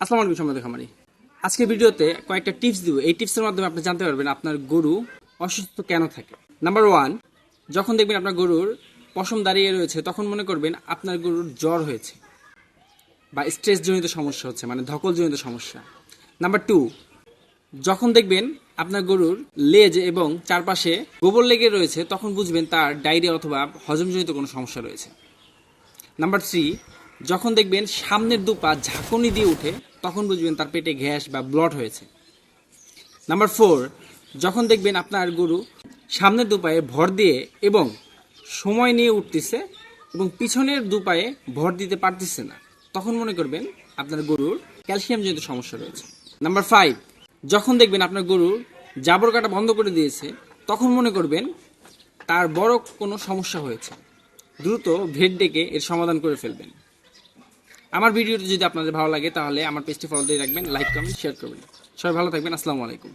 আসসালামু আলাইকুম সম্মানিত খামারি। আজকের ভিডিওতে কয়েকটা টিপস দিব। এই টিপসের মাধ্যমে আপনি জানতে পারবেন আপনার গরু অসুস্থ কেন থাকে। নাম্বার 1, যখন দেখবেন আপনার গরুর পশম দাঁড়িয়ে রয়েছে তখন মনে করবেন আপনার গরুর জ্বর হয়েছে বা স্ট্রেস জনিত সমস্যা হচ্ছে, মানে ধকল জনিত সমস্যা। নাম্বার 2, যখন দেখবেন আপনার গরুর লেজ এবং চারপাশে গোবর লেগে রয়েছে তখন বুঝবেন তার ডায়রিয়া অথবা হজমজনিত কোনো সমস্যা রয়েছে। নাম্বার 3, যখন দেখবেন সামনের দুপা ঝাঁকুনি দিয়ে উঠে তখন বুঝবেন তার পেটে গ্যাস বা ব্লড হয়েছে। নাম্বার 4, যখন দেখবেন আপনার গরু সামনের দুপায়ে ভর দিয়ে এবং সময় নিয়ে উঠতেছে এবং পিছনের দুপায়ে ভর দিতে পারতেছে না, তখন মনে করবেন আপনার গরুর ক্যালসিয়ামজনিত সমস্যা রয়েছে। নাম্বার 5, যখন দেখবেন আপনার গরুর জাবর কাটা বন্ধ করে দিয়েছে তখন মনে করবেন তার বড় কোনো সমস্যা হয়েছে। দ্রুত ভেট ডেকে এর সমাধান করে ফেলবেন। আমার ভিডিওটি যদি আপনাদের ভালো লাগে তাহলে আমার পেজটি ফলো দিয়ে রাখবেন, লাইক কমেন্ট শেয়ার করবেন। সবাই ভালো থাকবেন। আসসালামু আলাইকুম।